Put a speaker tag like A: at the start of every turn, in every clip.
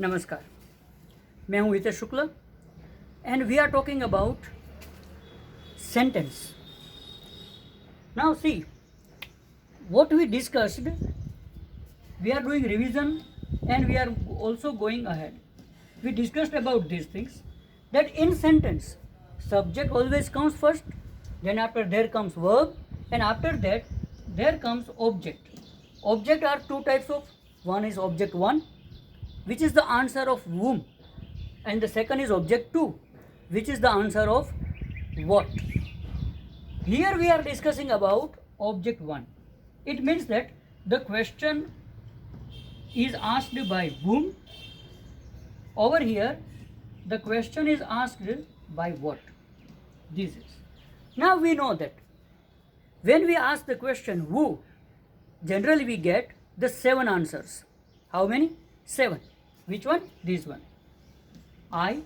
A: नमस्कार, मैं हूं Hitesh Shukla and we are talking about sentence. Now see, what we discussed, we are doing revision and we are also going ahead. We discussed about these things, that in sentence subject always comes first, then after there comes verb, and after that there comes object. Object are two types of, one is object 1, which is the answer of whom, and the second is object 2, which is the answer of what. Here we are discussing about object 1. It means that the question is asked by whom. Over here the question is asked by what. This is. Now we know that when we ask the question who, generally we get the 7 answers. How many? 7. Which one? This one. I,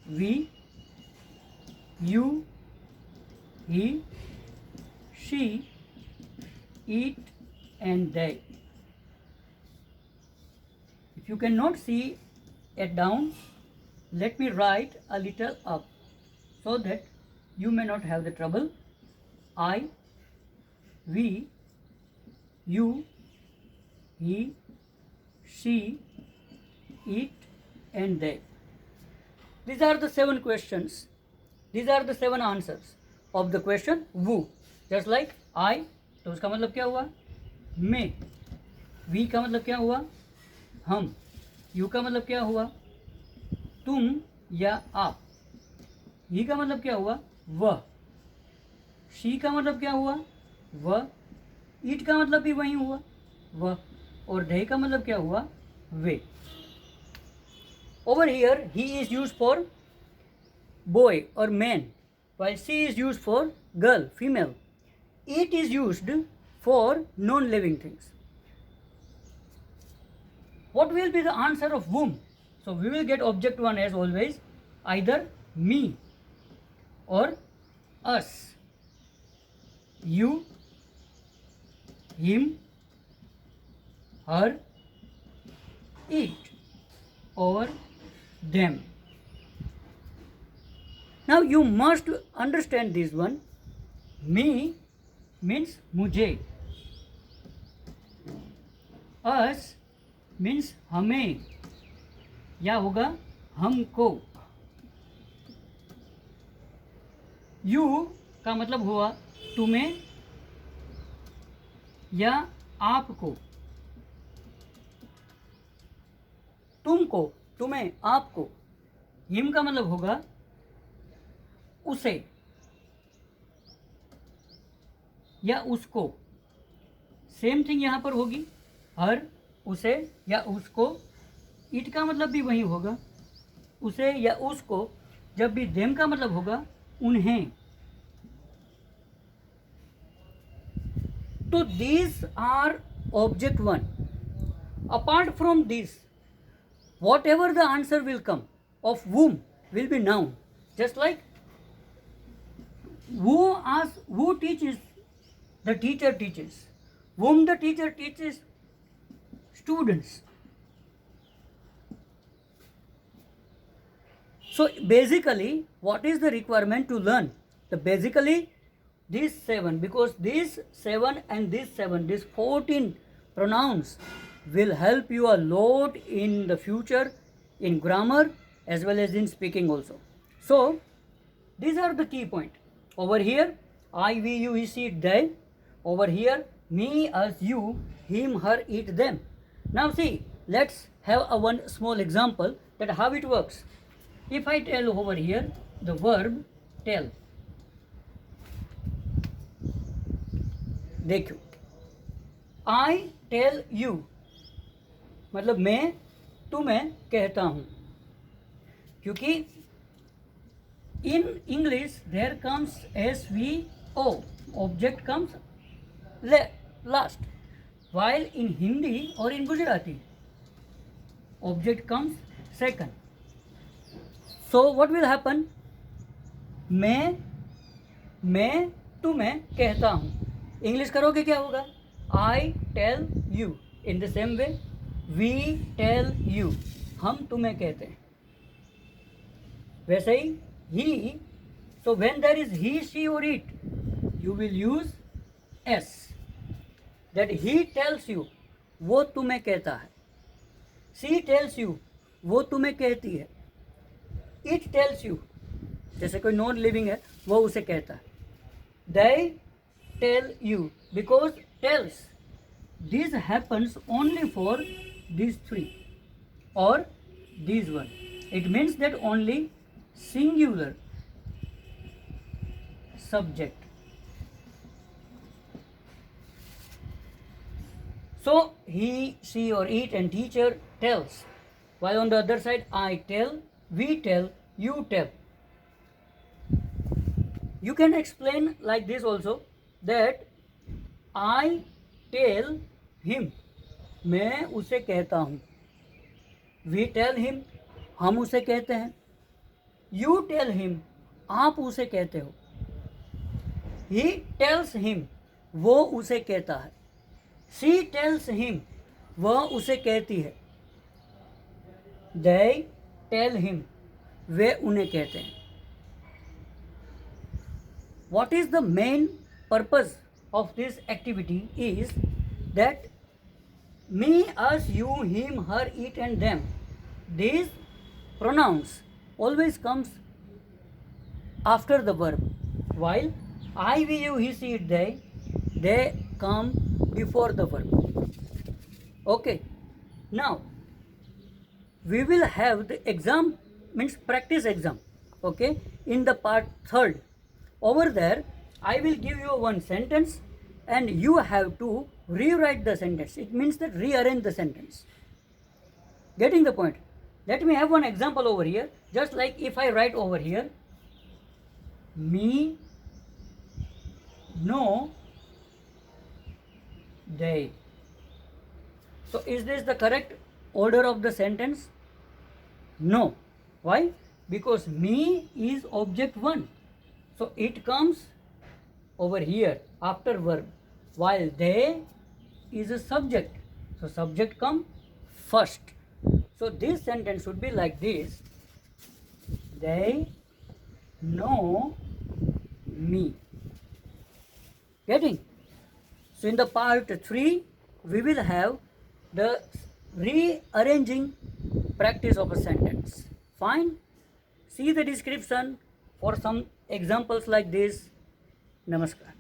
A: we, you, he, she, it, and they. If you cannot see it down, let me write a little up so that you may not have the trouble. I, we, you, he, she, it, and they. These are the 7 questions. These are the 7 answers of the question who. Just like I, तो उसका मतलब क्या हुआ? मैं. We का मतलब क्या हुआ? हम. You का मतलब क्या हुआ? तुम या आप. He का मतलब क्या हुआ? वह. She का मतलब क्या हुआ? वह. It का मतलब भी वही हुआ, वह. और they का मतलब क्या हुआ? वे. Over here he is used for boy or man, while she is used for girl, female. It is used for non-living things. What will be the answer of whom? So we will get object 1 as always, either me or us, you, him, her, it, or them. Now you must understand this one. Me means मुझे. Us means हमें, या होगा हमको. You का मतलब हुआ तुम्हें या आपको. तुमको, तुम्हें, आपको. हिम का मतलब होगा उसे या उसको. सेम थिंग यहाँ पर होगी, हर, उसे या उसको. इट का मतलब भी वही होगा, उसे या उसको. जब भी देम का मतलब होगा उन्हें. तो these are object 1. Apart from this, whatever the answer will come of whom will be noun. Just like who teaches, the teacher teaches. Whom the teacher teaches, students. So basically what is the requirement to learn? Basically these 7, because these 7 and these 7, these 14 pronouns will help you a lot in the future in grammar as well as in speaking also. So these are the key point. Over here I, we, you, he, she, it, they. Over here me, us, you, him, her, it, them. Now see, let's have a one small example that how it works. If I tell over here the verb tell, देखो, I tell you मतलब मैं तुम्हें कहता हूँ. क्योंकि in English there comes SVO, object comes last, while in Hindi or in Gujarati object comes second. So what will happen? मैं तुम्हें कहता हूँ. इंग्लिश करोगे क्या होगा? I tell you. In the same way we tell you, हम तुम्हें कहते हैं। वैसे ही so when there is he, she or it, you will use s, that he tells you, वो तुम्हें कहता है। she tells you, वो तुम्हें कहती है। it tells you, जैसे कोई नॉन लिविंग है वो उसे कहता है। they tell you, because tells, this happens only for these three or these one, it means that only singular subject. So he, she or it and teacher tells, while on the other side I tell, we tell, you tell. You can explain like this also, that I tell him, मैं उसे कहता हूँ। we tell him, हम उसे कहते हैं। you tell him, आप उसे कहते हो। he tells him, वो उसे कहता है। she tells him, वह उसे कहती है। they tell him, वे उन्हें कहते हैं। what is the main purpose of this activity is that me, us, you, him, her, it and them, these pronouns always comes after the verb, while I, we, you, he, she, it, they come before the verb. Okay, now we will have the exam, means practice exam, okay, in the part 3rd. Over there I will give you one sentence and you have to rewrite the sentence. It means that rearrange the sentence. Getting the point? Let me have one example over here. Just like if I write over here, me, no, they. So is this the correct order of the sentence? No. Why? Because me is object 1. So it comes over here after verb, while they is a subject. So subject come first. So this sentence should be like this: they know me. Getting? So in the part 3 we will have the rearranging practice of a sentence. Fine? See the description for some examples like this. Namaskar.